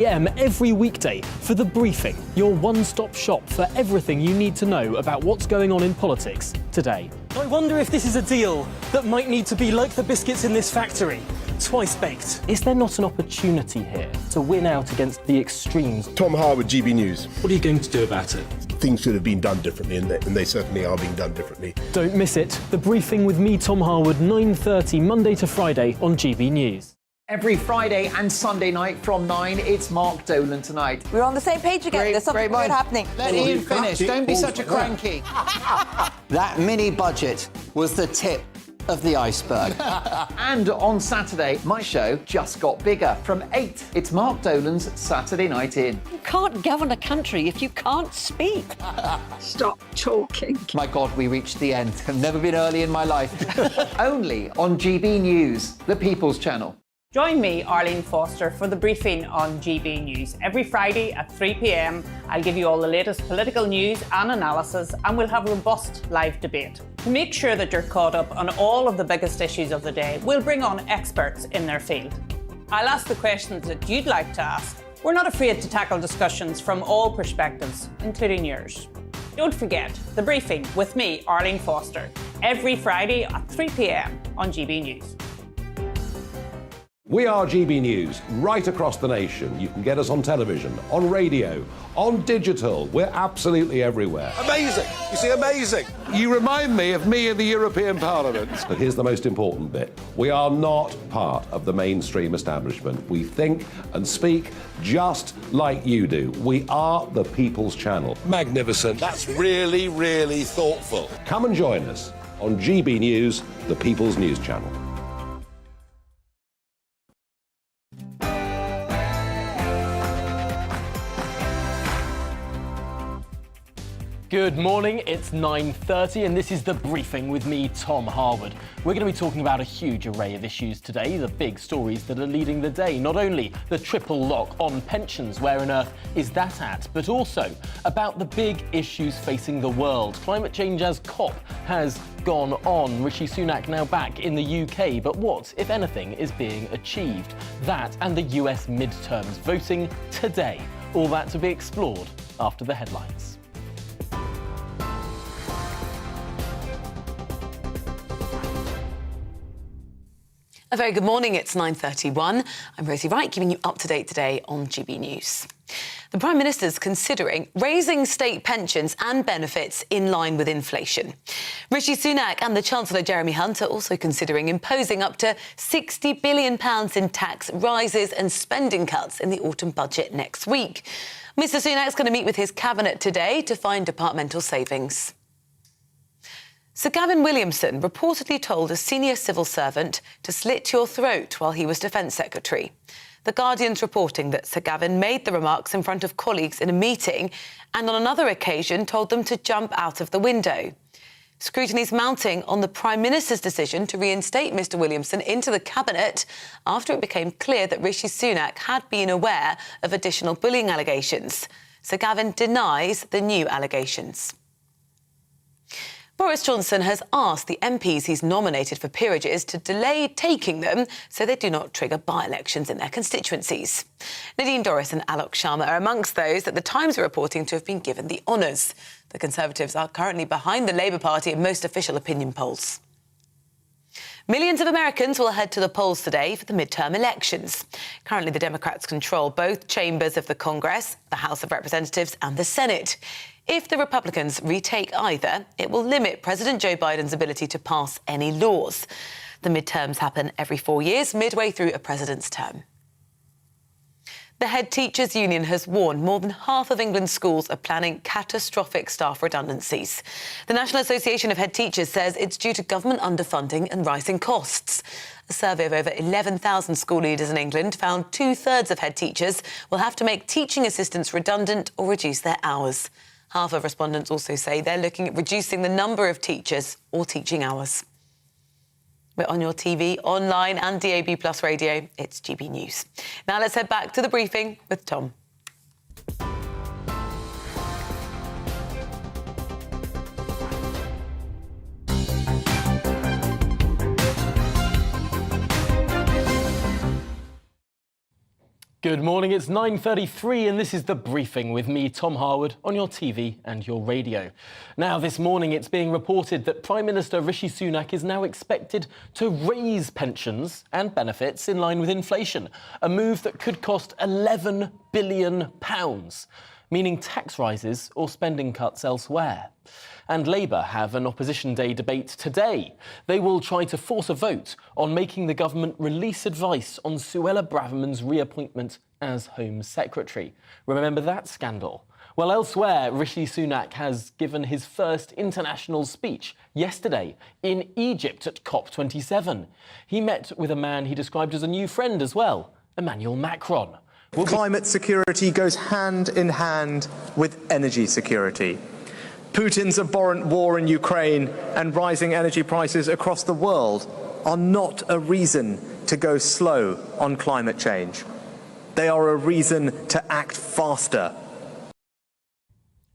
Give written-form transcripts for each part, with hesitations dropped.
PM every weekday for The Briefing, your one-stop shop for everything you need to know about what's going on in politics today. I wonder if this is a deal that might need to be like the biscuits in this factory, twice baked. Is there not an opportunity here to win out against the extremes? Tom Harwood, GBNews. What are you going to do about it? Things should have been done differently, and they certainly are being done differently. Don't miss it. The Briefing with me, Tom Harwood, 9:30 Monday to Friday on GB News. Every Friday and Sunday night from 9, it's Mark Dolan Tonight. We're on the same page again. There's something weird happening. Let Ian finish. Don't be such a cranky. That mini budget was the tip of the iceberg. And on Saturday, my show just got bigger. From 8, it's Mark Dolan's Saturday Night In. You can't govern a country if you can't speak. Stop talking. My God, we reached the end. I've never been early in my life. Only on GB News, the People's Channel. Join me, Arlene Foster, for The Briefing on GB News. Every Friday at 3 p.m, I'll give you all the latest political news and analysis, and we'll have robust live debate. To make sure that you're caught up on all of the biggest issues of the day, we'll bring on experts in their field. I'll ask the questions that you'd like to ask. We're not afraid to tackle discussions from all perspectives, including yours. Don't forget, The Briefing with me, Arlene Foster, every Friday at 3 p.m. on GB News. We are GB News, right across the nation. You can get us on television, on radio, on digital. We're absolutely everywhere. Amazing! You see, amazing! You remind me of me in the European Parliament. But here's the most important bit. We are not part of the mainstream establishment. We think and speak just like you do. We are the People's Channel. Magnificent. That's really, really thoughtful. Come and join us on GB News, the People's News Channel. Good morning, it's 9:30 and this is The Briefing with me, Tom Harwood. We're going to be talking about a huge array of issues today, the big stories that are leading the day. Not only the triple lock on pensions, where on earth is that at, but also about the big issues facing the world. Climate change as COP has gone on. Rishi Sunak now back in the UK, but what, if anything, is being achieved? That and the US midterms voting today. All that to be explored after the headlines. A very good morning, it's 9:31. I'm Rosie Wright, giving you up to date today on GB News. The Prime Minister's considering raising state pensions and benefits in line with inflation. Rishi Sunak and the Chancellor Jeremy Hunt are also considering imposing up to £60 billion in tax rises and spending cuts in the autumn budget next week. Mr Sunak's going to meet with his cabinet today to find departmental savings. Sir Gavin Williamson reportedly told a senior civil servant to slit your throat while he was Defence Secretary. The Guardian's reporting that Sir Gavin made the remarks in front of colleagues in a meeting and on another occasion told them to jump out of the window. Scrutiny's mounting on the Prime Minister's decision to reinstate Mr Williamson into the Cabinet after it became clear that Rishi Sunak had been aware of additional bullying allegations. Sir Gavin denies the new allegations. Boris Johnson has asked the MPs he's nominated for peerages to delay taking them so they do not trigger by-elections in their constituencies. Nadine Dorris and Alok Sharma are amongst those that the Times are reporting to have been given the honours. The Conservatives are currently behind the Labour Party in most official opinion polls. Millions of Americans will head to the polls today for the midterm elections. Currently, the Democrats control both chambers of the Congress, the House of Representatives and the Senate. If the Republicans retake either, it will limit President Joe Biden's ability to pass any laws. The midterms happen every 4 years, midway through a president's term. The Head Teachers Union has warned more than half of England's schools are planning catastrophic staff redundancies. The National Association of Head Teachers says it's due to government underfunding and rising costs. A survey of over 11,000 school leaders in England found 2/3 of head teachers will have to make teaching assistants redundant or reduce their hours. Half of respondents also say they're looking at reducing the number of teachers or teaching hours. We're on your TV, online and DAB+ radio. It's GB News. Now let's head back to The Briefing with Tom. Good morning, it's 9:33 and this is The Briefing with me, Tom Harwood, on your TV and your radio. Now, this morning it's being reported that Prime Minister Rishi Sunak is now expected to raise pensions and benefits in line with inflation, a move that could cost £11 billion, meaning tax rises or spending cuts elsewhere. And Labour have an Opposition Day debate today. They will try to force a vote on making the government release advice on Suella Braverman's reappointment as Home Secretary. Remember that scandal? Well, elsewhere, Rishi Sunak has given his first international speech yesterday in Egypt at COP27. He met with a man he described as a new friend as well, Emmanuel Macron. Climate security goes hand in hand with energy security. Putin's abhorrent war in Ukraine and rising energy prices across the world are not a reason to go slow on climate change. They are a reason to act faster.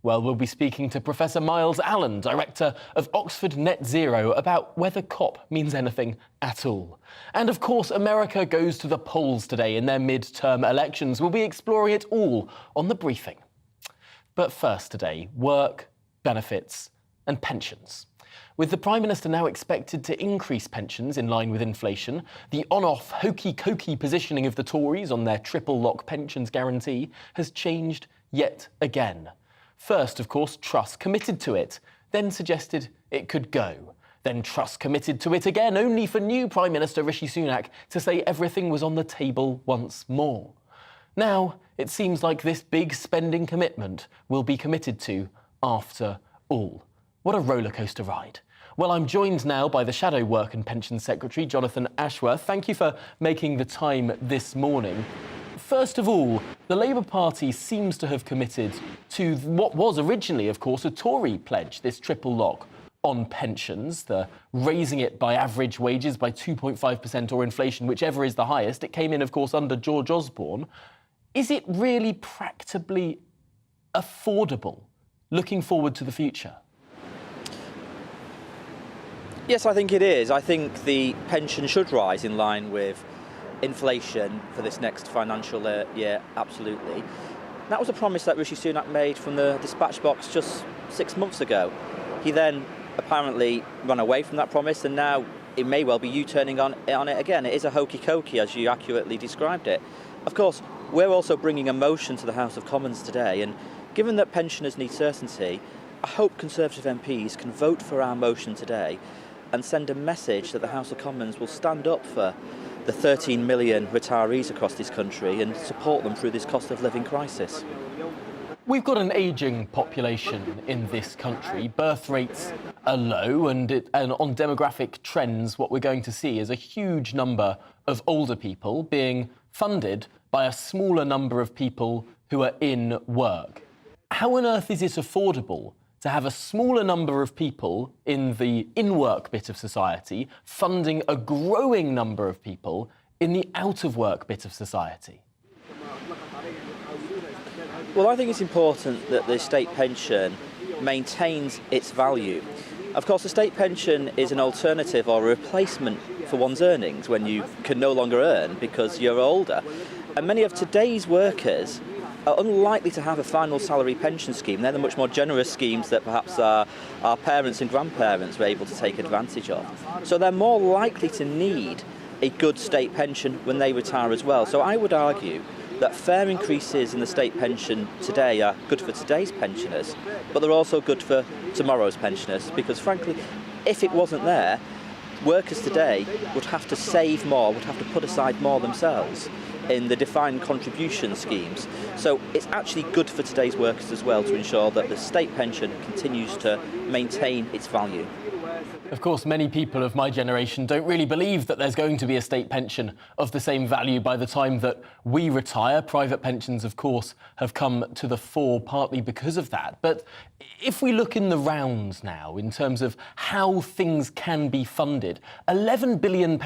Well, we'll be speaking to Professor Miles Allen, Director of Oxford Net Zero, about whether COP means anything at all. And of course, America goes to the polls today in their midterm elections. We'll be exploring it all on The Briefing. But first today, work, benefits and pensions. With the Prime Minister now expected to increase pensions in line with inflation, the on-off hokey-cokey positioning of the Tories on their triple-lock pensions guarantee has changed yet again. First, of course, Truss committed to it, then suggested it could go. Then Truss committed to it again, only for new Prime Minister Rishi Sunak to say everything was on the table once more. Now, it seems like this big spending commitment will be committed to after all. What a rollercoaster ride. Well, I'm joined now by the Shadow Work and Pensions Secretary, Jonathan Ashworth. Thank you for making the time this morning. First of all, the Labour Party seems to have committed to what was originally, of course, a Tory pledge, this triple lock on pensions, the raising it by average wages by 2.5% or inflation, whichever is the highest. It came in, of course, under George Osborne. Is it really practically affordable looking forward to the future? Yes, I think it is. I think the pension should rise in line with inflation for this next financial year, absolutely. That was a promise that Rishi Sunak made from the dispatch box just 6 months ago. He then apparently ran away from that promise, and now it may well be U-turning on it again. It is a hokey-cokey, as you accurately described it. Of course, we're also bringing a motion to the House of Commons today, and given that pensioners need certainty, I hope Conservative MPs can vote for our motion today and send a message that the House of Commons will stand up for the 13 million retirees across this country and support them through this cost of living crisis. We've got an ageing population in this country. Birth rates are low, and on demographic trends, what we're going to see is a huge number of older people being funded by a smaller number of people who are in work. How on earth is it affordable to have a smaller number of people in the in-work bit of society funding a growing number of people in the out-of-work bit of society? Well, I think it's important that the state pension maintains its value. Of course, the state pension is an alternative or a replacement for one's earnings when you can no longer earn because you're older. And many of today's workers are unlikely to have a final salary pension scheme. They're the much more generous schemes that perhaps our parents and grandparents were able to take advantage of. So they're more likely to need a good state pension when they retire as well. So I would argue that fair increases in the state pension today are good for today's pensioners, but they're also good for tomorrow's pensioners, because frankly, if it wasn't there, workers today would have to save more, would have to put aside more themselves in the defined contribution schemes. So it's actually good for today's workers as well to ensure that the state pension continues to maintain its value. Of course, many people of my generation don't really believe that there's going to be a state pension of the same value by the time that we retire. Private pensions, of course, have come to the fore partly because of that. But if we look in the round now in terms of how things can be funded, £11 billion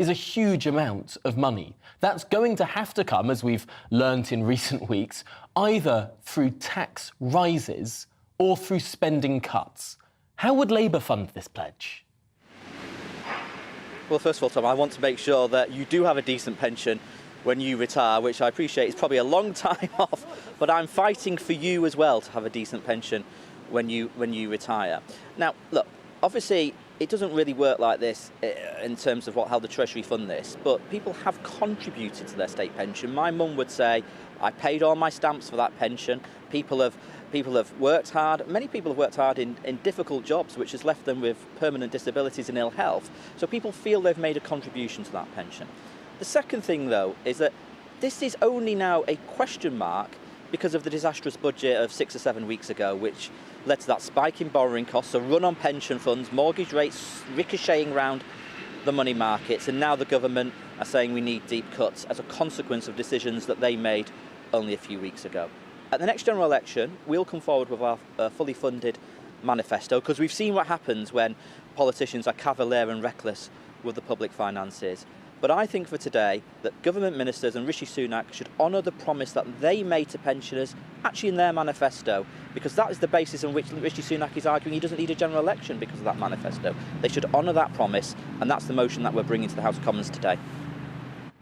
is a huge amount of money. That's going to have to come, as we've learnt in recent weeks, either through tax rises or through spending cuts. How would Labour fund this pledge? Well, first of all, Tom, I want to make sure that you do have a decent pension when you retire, which I appreciate is probably a long time off, but I'm fighting for you as well to have a decent pension when you retire. Now, look, obviously it doesn't really work like this in terms of how the Treasury fund this, but people have contributed to their state pension. My mum would say, I paid all my stamps for that pension. People have worked hard. Many people have worked hard in difficult jobs, which has left them with permanent disabilities and ill health. So people feel they've made a contribution to that pension. The second thing, though, is that this is only now a question mark because of the disastrous budget of 6 or 7 weeks ago, which led to that spike in borrowing costs, a run on pension funds, mortgage rates ricocheting around the money markets, and now the government are saying we need deep cuts as a consequence of decisions that they made only a few weeks ago. At the next general election, we'll come forward with our fully funded manifesto, because we've seen what happens when politicians are cavalier and reckless with the public finances. But I think for today that government ministers and Rishi Sunak should honour the promise that they made to pensioners actually in their manifesto, because that is the basis on which Rishi Sunak is arguing he doesn't need a general election because of that manifesto. They should honour that promise, and that's the motion that we're bringing to the House of Commons today.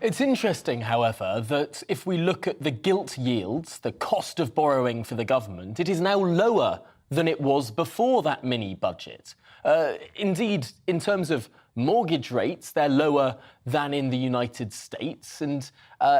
It's interesting, however, that if we look at the gilt yields, the cost of borrowing for the government, it is now lower than it was before that mini-budget. Indeed, in terms of mortgage rates, they're lower than in the United States, and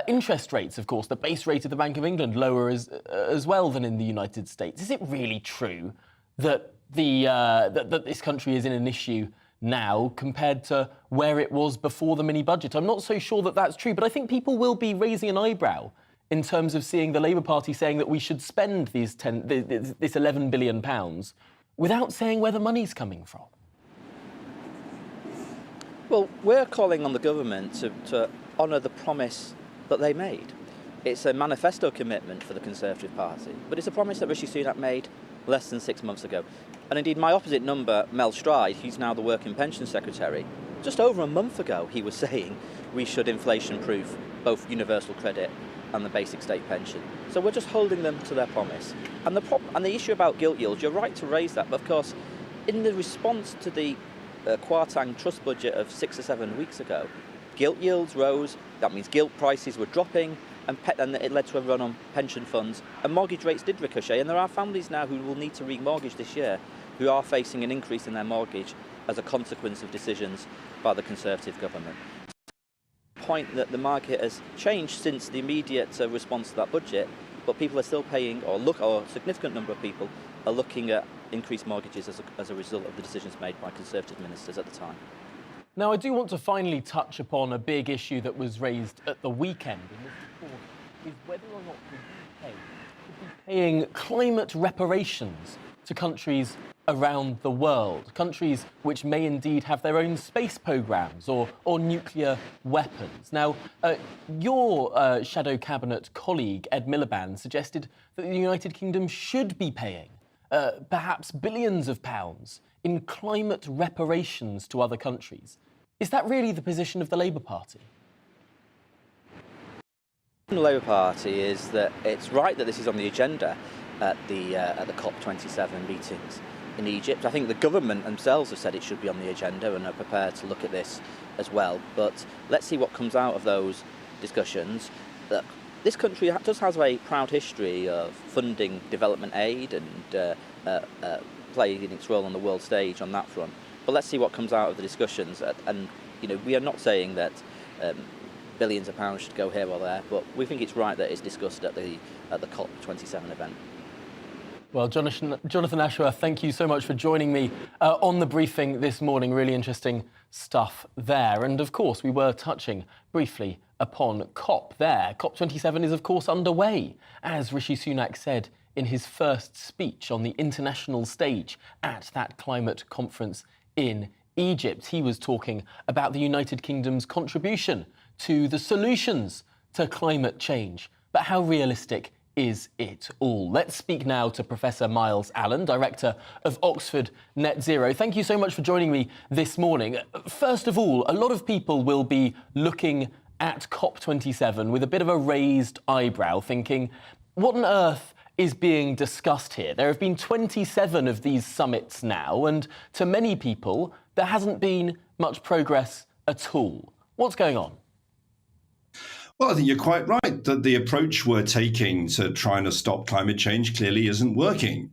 interest rates, of course, the base rate of the Bank of England, lower as well than in the United States. Is it really true that that this country is in an issue now compared to where it was before the mini-budget? I'm not so sure that that's true, but I think people will be raising an eyebrow in terms of seeing the Labour Party saying that we should spend this £11 billion without saying where the money's coming from. Well, we're calling on the government to honour the promise that they made. It's a manifesto commitment for the Conservative Party, but it's a promise that Rishi Sunak made less than 6 months ago. And indeed, my opposite number, Mel Stride, he's now the Work and Pension Secretary, just over a month ago he was saying we should inflation-proof both universal credit and the basic state pension. So we're just holding them to their promise. And the issue about gilt yields, you're right to raise that, but of course, in the response to the Kwarteng Trust budget of 6 or 7 weeks ago, gilt yields rose, that means gilt prices were dropping, and it led to a run on pension funds, and mortgage rates did ricochet, and there are families now who will need to remortgage this year who are facing an increase in their mortgage as a consequence of decisions by the Conservative government. Point that the market has changed since the immediate response to that budget, but people are still paying, or a significant number of people are looking at increased mortgages as a result of the decisions made by Conservative ministers at the time. Now, I do want to finally touch upon a big issue that was raised at the weekend, and this, of course, is whether or not the UK should be paying climate reparations to countries around the world, countries which may indeed have their own space programmes or nuclear weapons. Now, your Shadow Cabinet colleague, Ed Miliband, suggested that the United Kingdom should be paying perhaps billions of pounds in climate reparations to other countries. Is that really the position of the Labour Party? The Labour Party is that it's right that this is on the agenda at the COP27 meetings in Egypt. I think the government themselves have said it should be on the agenda and are prepared to look at this as well. But let's see what comes out of those discussions. Look, this country does have a proud history of funding development aid and playing its role on the world stage on that front. But let's see what comes out of the discussions. And we are not saying that billions of pounds should go here or there, but we think it's right that it's discussed at the COP27 event. Well, Jonathan Ashworth, thank you so much for joining me on the briefing this morning. Really interesting stuff there. And of course, we were touching briefly upon COP there. COP27 is, of course, underway, as Rishi Sunak said in his first speech on the international stage at that climate conference in Egypt. He was talking about the United Kingdom's contribution to the solutions to climate change. But how realistic is it all? Let's speak now to Professor Miles Allen, Director of Oxford Net Zero. Thank you so much for joining me this morning. First of all, a lot of people will be looking at COP27 with a bit of a raised eyebrow, thinking, what on earth is being discussed here? There have been 27 of these summits now, and to many people, there hasn't been much progress at all. What's going on? Well, I think you're quite right that the approach we're taking to trying to stop climate change clearly isn't working.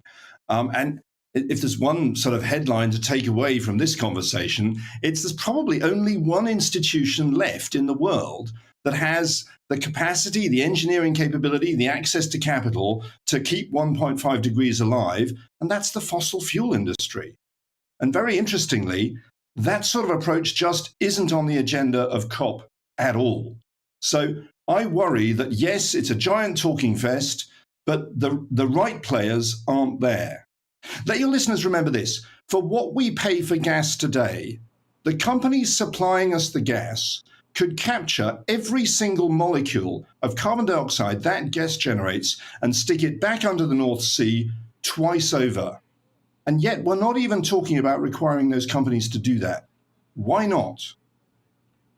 And if there's one sort of headline to take away from this conversation, it's there's probably only one institution left in the world that has the capacity, the engineering capability, the access to capital to keep 1.5 degrees alive, and that's the fossil fuel industry. And very interestingly, that sort of approach just isn't on the agenda of COP at all. So I worry that, yes, it's a giant talking fest, but the right players aren't there. Let your listeners remember this. For what we pay for gas today, the companies supplying us the gas could capture every single molecule of carbon dioxide that gas generates and stick it back under the North Sea twice over. And yet we're not even talking about requiring those companies to do that. Why not?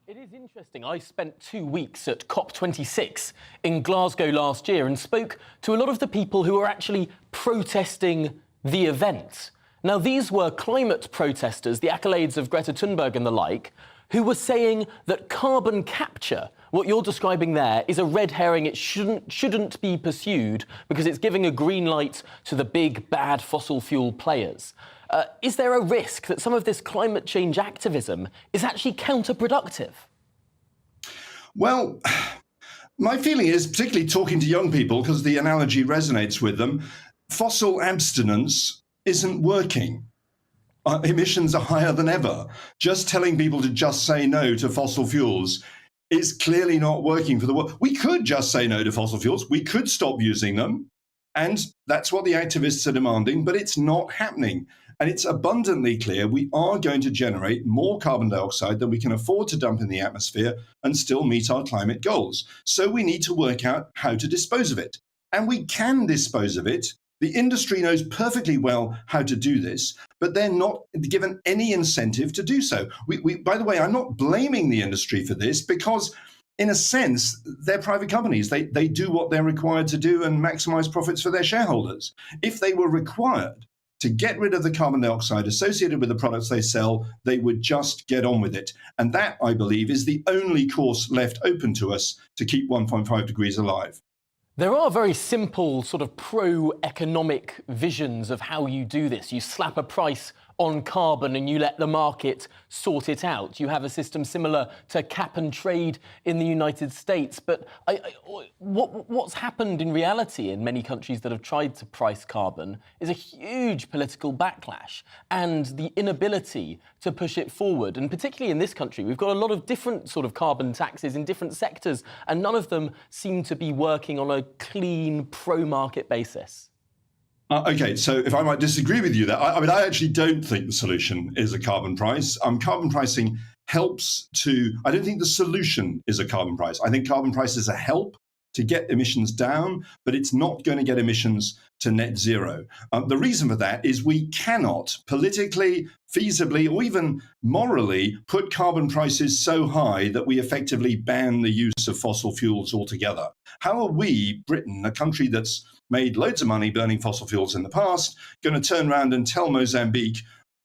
It is interesting. I spent 2 weeks at COP26 in Glasgow last year and spoke to a lot of the people who were actually protesting the event. Now, these were climate protesters, the accolades of Greta Thunberg and the like, who were saying that carbon capture, what you're describing there, is a red herring. It shouldn't be pursued because it's giving a green light to the big, bad fossil fuel players. Is there a risk that some of this climate change activism is actually counterproductive? Well, my feeling is, particularly talking to young people, because the analogy resonates with them, fossil abstinence isn't working. Emissions are higher than ever. Just telling people to just say no to fossil fuels is clearly not working for the world. We could just say no to fossil fuels. We could stop using them. And that's what the activists are demanding, but it's not happening. And it's abundantly clear we are going to generate more carbon dioxide than we can afford to dump in the atmosphere and still meet our climate goals. So we need to work out how to dispose of it. And we can dispose of it. The industry knows perfectly well how to do this, but they're not given any incentive to do so. By the way, I'm not blaming the industry for this because, in a sense, they're private companies. They do what they're required to do and maximize profits for their shareholders. If they were required to get rid of the carbon dioxide associated with the products they sell, they would just get on with it. And that, I believe, is the only course left open to us to keep 1.5 degrees alive. There are very simple sort of pro-economic visions of how you do this. You slap a price on carbon and you let the market sort it out. You have a system similar to cap and trade in the United States. But what's happened in reality in many countries that have tried to price carbon is a huge political backlash and the inability to push it forward. And particularly in this country, we've got a lot of different sort of carbon taxes in different sectors, and none of them seem to be working on a clean, pro-market basis. Okay, so if I might disagree with you there, I actually don't think the solution is a carbon price. Carbon pricing helps to, I don't think the solution is a carbon price. I think carbon price is a help to get emissions down, but it's not going to get emissions to net zero. The reason for that is we cannot politically, feasibly, or even morally put carbon prices so high that we effectively ban the use of fossil fuels altogether. How are we, Britain, a country that's made loads of money burning fossil fuels in the past, going to turn around and tell Mozambique,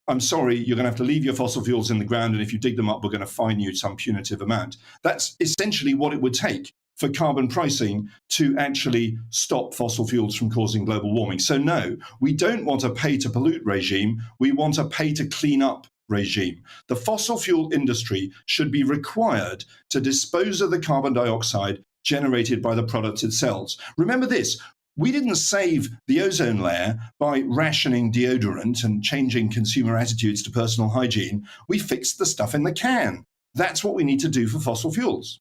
I'm sorry, you're going to have to leave your fossil fuels in the ground, and if you dig them up, we're going to fine you some punitive amount. That's essentially what it would take for carbon pricing to actually stop fossil fuels from causing global warming. So no, we don't want a pay to pollute regime. We want a pay to clean up regime. The fossil fuel industry should be required to dispose of the carbon dioxide generated by the products it sells. Remember this, we didn't save the ozone layer by rationing deodorant and changing consumer attitudes to personal hygiene. We fixed the stuff in the can. That's what we need to do for fossil fuels.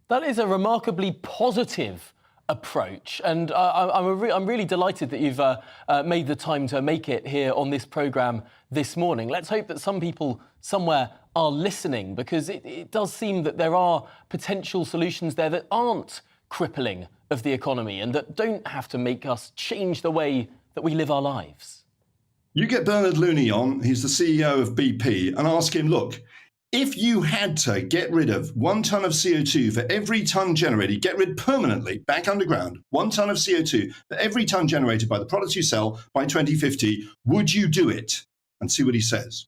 That is a remarkably positive approach, and I'm really delighted that you've made the time to make it here on this programme this morning. Let's hope that some people somewhere are listening, because it does seem that there are potential solutions there that aren't crippling of the economy and that don't have to make us change the way that we live our lives. You get Bernard Looney on, he's the CEO of BP, and ask him, look, if you had to get rid of 1 tonne of CO2 for every tonne generated, get rid permanently, back underground, 1 tonne of CO2 for every tonne generated by the products you sell by 2050, would you do it? And see what he says.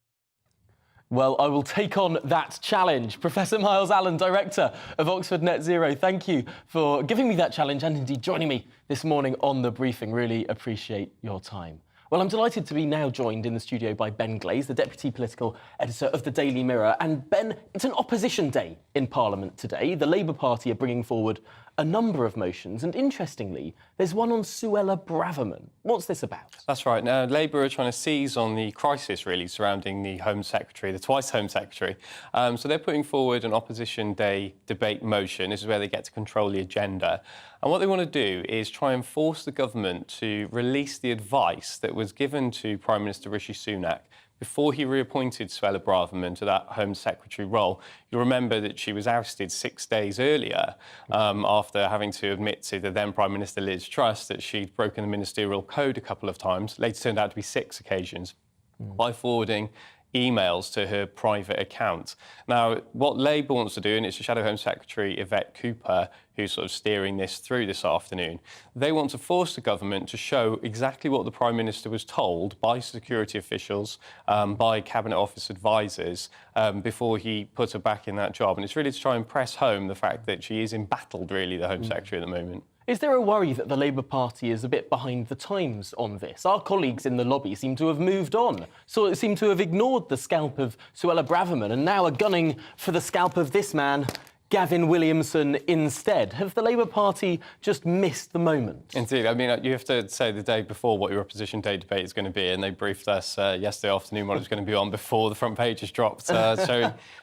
Well, I will take on that challenge. Professor Miles Allen, Director of Oxford Net Zero, thank you for giving me that challenge and indeed joining me this morning on The Briefing. Really appreciate your time. Well, I'm delighted to be now joined in the studio by Ben Glaze, the Deputy Political Editor of the Daily Mirror. And Ben, it's an opposition day in Parliament today. The Labour Party are bringing forward a number of motions, and interestingly, there's one on Suella Braverman. What's this about? That's right. Now, Labour are trying to seize on the crisis, really, surrounding the Home Secretary, the twice Home Secretary. So they're putting forward an opposition day debate motion. This is where they get to control the agenda. And what they want to do is try and force the government to release the advice that was given to Prime Minister Rishi Sunak before he reappointed Suella Braverman to that Home Secretary role. You'll remember that she was ousted 6 days earlier after having to admit to the then Prime Minister Liz Truss that she'd broken the ministerial code a couple of times, later turned out to be 6 occasions, by forwarding emails to her private account. Now, what Labour wants to do, and it's the Shadow Home Secretary Yvette Cooper who's sort of steering this through this afternoon, they want to force the government to show exactly what the Prime Minister was told by security officials, by Cabinet Office advisors, before he put her back in that job. And it's really to try and press home the fact that she is embattled, really, the Home Secretary at the moment. Is there a worry that the Labour Party is a bit behind the times on this? Our colleagues in the lobby seem to have moved on, so it seem to have ignored the scalp of Suella Braverman and now are gunning for the scalp of this man, Gavin Williamson, instead. Have the Labour Party just missed the moment? Indeed. I mean, you have to say the day before what your opposition day debate is going to be, and they briefed us yesterday afternoon what it was going to be on before the front pages dropped,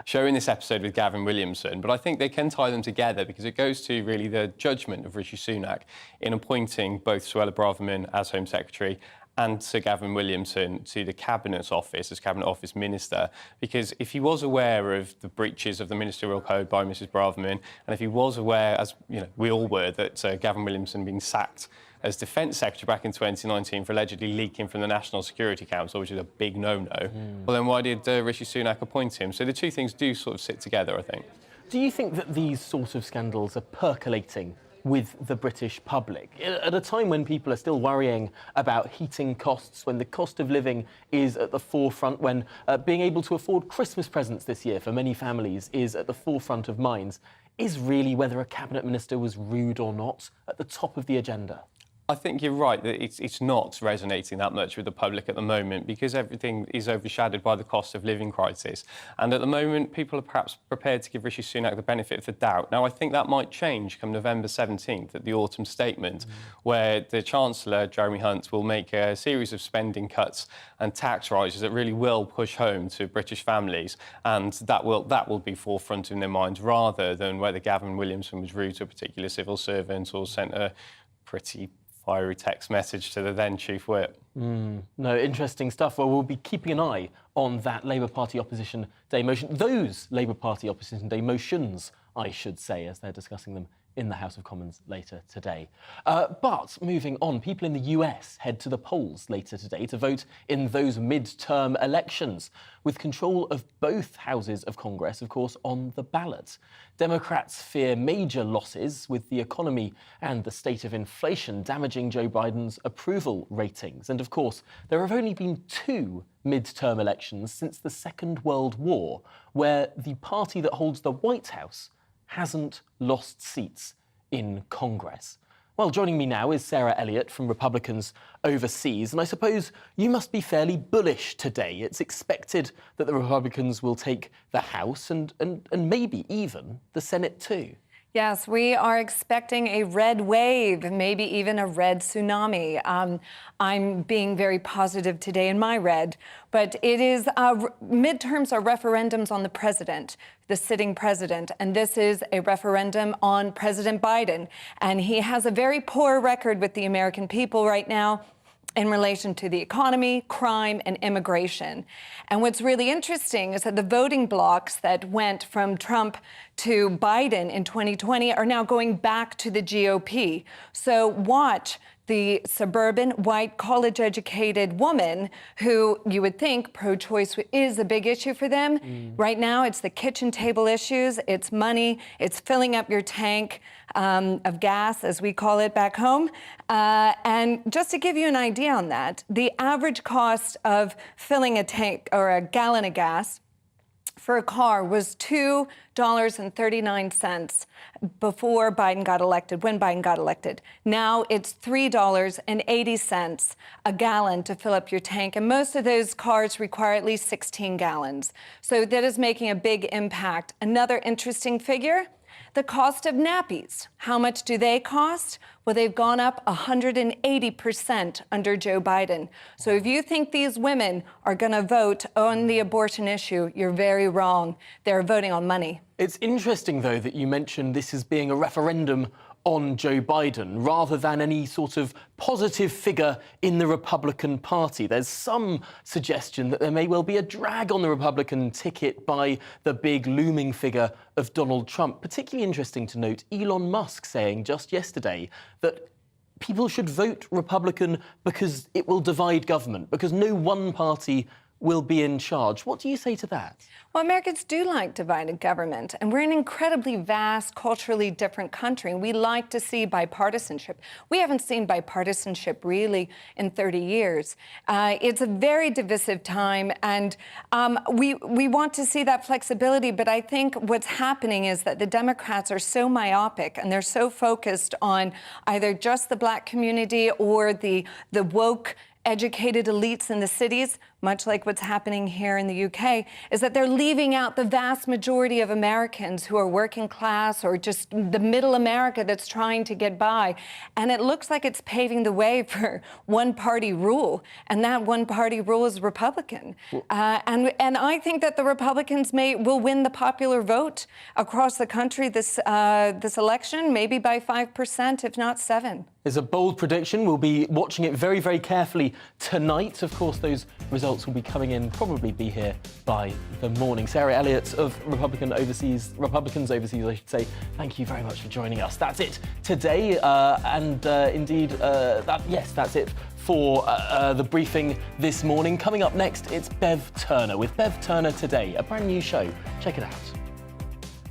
showing this episode with Gavin Williamson. But I think they can tie them together because it goes to really the judgment of Rishi Sunak in appointing both Suella Braverman as Home Secretary and Sir Gavin Williamson to the Cabinet Office as Cabinet Office Minister, because if he was aware of the breaches of the ministerial code by Mrs Braverman, and if he was aware, as you know, we all were, that Gavin Williamson being sacked as Defence Secretary back in 2019 for allegedly leaking from the National Security Council, which is a big no-no, well then why did Rishi Sunak appoint him? So the two things do sort of sit together, I think. Do you think that these sort of scandals are percolating with the British public at a time when people are still worrying about heating costs, when the cost of living is at the forefront, when being able to afford Christmas presents this year for many families is at the forefront of minds? Is really whether a cabinet minister was rude or not at the top of the agenda? I think you're right that it's not resonating that much with the public at the moment because everything is overshadowed by the cost of living crisis. And at the moment, people are perhaps prepared to give Rishi Sunak the benefit of the doubt. Now, I think that might change come November 17th at the autumn statement, where the Chancellor, Jeremy Hunt, will make a series of spending cuts and tax rises that really will push home to British families. And that will be forefront in their minds rather than whether Gavin Williamson was rude to a particular civil servant or sent a pretty fiery text message to the then Chief Whip. No, interesting stuff. Well, we'll be keeping an eye on that Labour Party Opposition Day motion. Those Labour Party Opposition Day motions, I should say, as they're discussing them in the House of Commons later today. But moving on, people in the US head to the polls later today to vote in those midterm elections, with control of both houses of Congress, of course, on the ballot. Democrats fear major losses, with the economy and the state of inflation damaging Joe Biden's approval ratings. And of course, there have only been 2 midterm elections since the Second World War, where the party that holds the White House hasn't lost seats in Congress. Well, joining me now is Sarah Elliott from Republicans Overseas, and I suppose you must be fairly bullish today. It's expected that the Republicans will take the House and maybe even the Senate too. Yes, we are expecting a red wave, maybe even a red tsunami. I'm being very positive today in my red, but it is midterms are referendums on the president, the sitting president, and this is a referendum on President Biden. And he has a very poor record with the American people right now in relation to the economy, crime, and immigration. And what's really interesting is that the voting blocs that went from Trump to Biden in 2020 are now going back to the GOP. So watch the suburban, white, college-educated woman who you would think pro-choice is a big issue for them. Right now, it's the kitchen table issues, it's money, it's filling up your tank of gas, as we call it back home. And just to give you an idea on that, the average cost of filling a tank or a gallon of gas for a car was $2.39 before Biden got elected, when Biden got elected. Now it's $3.80 a gallon to fill up your tank, and most of those cars require at least 16 gallons. So that is making a big impact. Another interesting figure, the cost of nappies. How much do they cost? Well, they've gone up 180% under Joe Biden. So if you think these women are going to vote on the abortion issue, you're very wrong. They're voting on money. It's interesting, though, that you mentioned this as being a referendum on Joe Biden rather than any sort of positive figure in the Republican Party. There's some suggestion that there may well be a drag on the Republican ticket by the big looming figure of Donald Trump. Particularly interesting to note Elon Musk saying just yesterday that people should vote Republican because it will divide government, because no one party will be in charge. What do you say to that? Well, Americans do like divided government, and we're an incredibly vast, culturally different country, and we like to see bipartisanship. We haven't seen bipartisanship really in 30 years. It's a very divisive time, and we want to see that flexibility, but I think what's happening is that the Democrats are so myopic, and they're so focused on either just the Black community or the woke educated elites in the cities, much like what's happening here in the UK, is that they're leaving out the vast majority of Americans who are working class or just the middle America that's trying to get by. And it looks like it's paving the way for one-party rule, and that one-party rule is Republican. And I think that the Republicans will win the popular vote across the country this election, maybe by 5%, if not 7%. It's a bold prediction. We'll be watching it very, very carefully tonight. Of course, those results will be coming in, probably be here by the morning. Sarah Elliott of Republicans Overseas, I should say, thank you very much for joining us. That's it today, indeed, that's it for the briefing this morning. Coming up next, it's Bev Turner with Bev Turner Today, a brand new show. Check it out.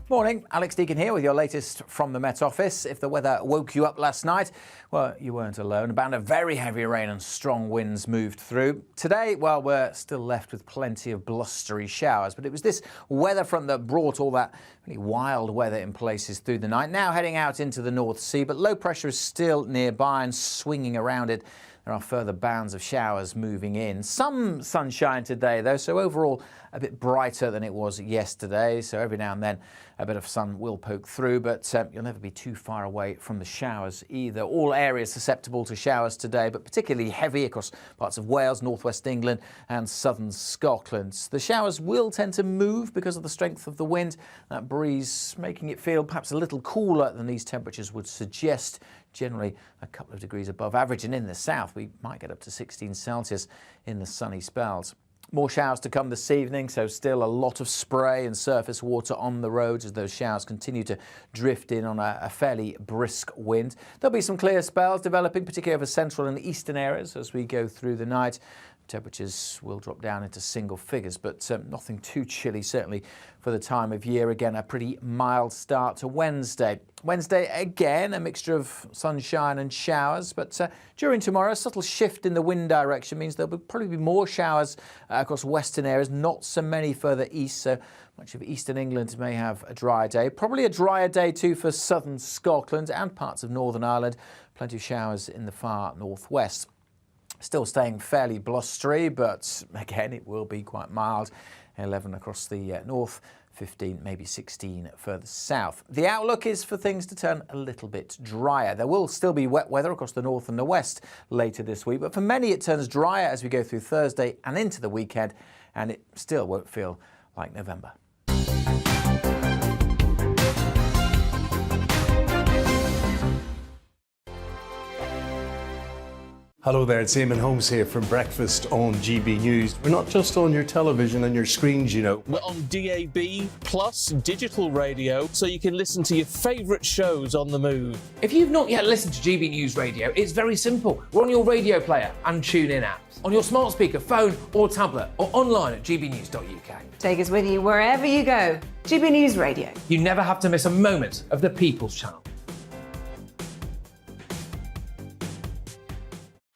Morning, Alex Deakin here with your latest from the Met Office. If the weather woke you up last night, well, you weren't alone. A band of very heavy rain and strong winds moved through. Today, well, we're still left with plenty of blustery showers, but it was this weather front that brought all that really wild weather in places through the night. Now heading out into the North Sea, but low pressure is still nearby and swinging around it. There are further bands of showers moving in. Some sunshine today, though, so overall a bit brighter than it was yesterday. So every now and then a bit of sun will poke through, but you'll never be too far away from the showers either. All areas susceptible to showers today, but particularly heavy across parts of Wales, northwest England and southern Scotland. The showers will tend to move because of the strength of the wind. That breeze making it feel perhaps a little cooler than these temperatures would suggest. Generally a couple of degrees above average, and in the south we might get up to 16 Celsius in the sunny spells. More showers to come this evening, so still a lot of spray and surface water on the roads as those showers continue to drift in on a fairly brisk wind. There'll be some clear spells developing, particularly over central and eastern areas as we go through the night. Temperatures will drop down into single figures, but nothing too chilly, certainly for the time of year. Again, a pretty mild start to Wednesday. Wednesday, again, a mixture of sunshine and showers, but during tomorrow, a subtle shift in the wind direction means there'll probably be more showers across western areas, not so many further east, so much of eastern England may have a dry day. Probably a drier day too for southern Scotland and parts of Northern Ireland. Plenty of showers in the far northwest. Still staying fairly blustery, but again, it will be quite mild. 11 across the north, 15, maybe 16 further south. The outlook is for things to turn a little bit drier. There will still be wet weather across the north and the west later this week, but for many it turns drier as we go through Thursday and into the weekend, and it still won't feel like November. Hello there, it's Eamon Holmes here from Breakfast on GB News. We're not just on your television and your screens, you know. We're on DAB plus digital radio, so you can listen to your favourite shows on the move. If you've not yet listened to GB News Radio, it's very simple. We're on your radio player and TuneIn apps, on your smart speaker, phone or tablet, or online at gbnews.uk. Take us with you wherever you go. GB News Radio. You never have to miss a moment of the People's Channel.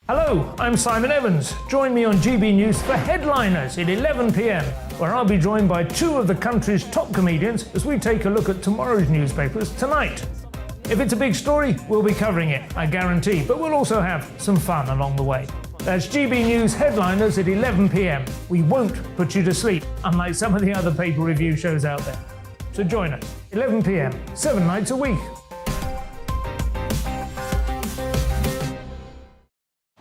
Hello, I'm Simon Evans. Join me on GB News for Headliners at 11 p.m, where I'll be joined by two of the country's top comedians as we take a look at tomorrow's newspapers tonight. If it's a big story, we'll be covering it, I guarantee, but we'll also have some fun along the way. That's GB News Headliners at 11 p.m. We won't put you to sleep, unlike some of the other paper review shows out there. So join us, 11 p.m, 7 nights a week.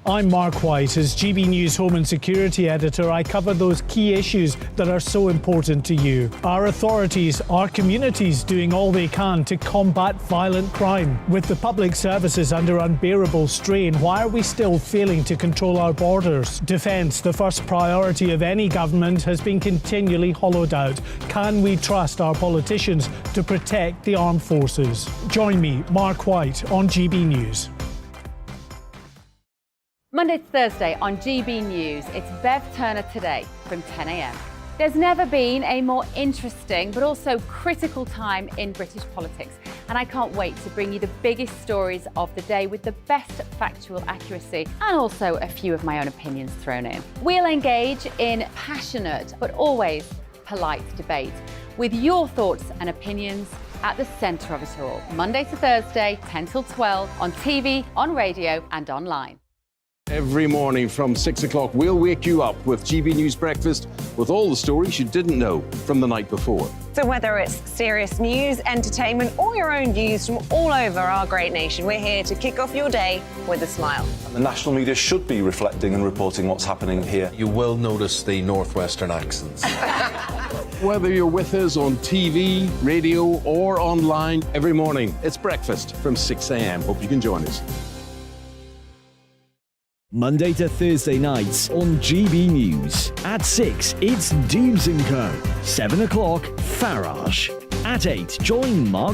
I'm Mark White. As GB News Home and Security Editor, I cover those key issues that are so important to you. Our authorities, our communities doing all they can to combat violent crime. With the public services under unbearable strain, why are we still failing to control our borders? Defence, the first priority of any government, has been continually hollowed out. Can we trust our politicians to protect the armed forces? Join me, Mark White, on GB News. Monday to Thursday on GB News, it's Bev Turner Today from 10 a.m. There's never been a more interesting but also critical time in British politics, and I can't wait to bring you the biggest stories of the day with the best factual accuracy and also a few of my own opinions thrown in. We'll engage in passionate but always polite debate with your thoughts and opinions at the centre of it all. Monday to Thursday, 10 till 12 on TV, on radio and online. Every morning from 6 o'clock, we'll wake you up with GB News Breakfast with all the stories you didn't know from the night before. So whether it's serious news, entertainment, or your own views from all over our great nation, we're here to kick off your day with a smile. The national media should be reflecting and reporting what's happening here. You will notice the northwestern accents. Whether you're with us on TV, radio, or online, every morning, it's breakfast from 6 a.m. Hope you can join us. Monday to Thursday nights on GB News. At 6, it's Deems & Co. 7 o'clock, Farage. At 8, join Mark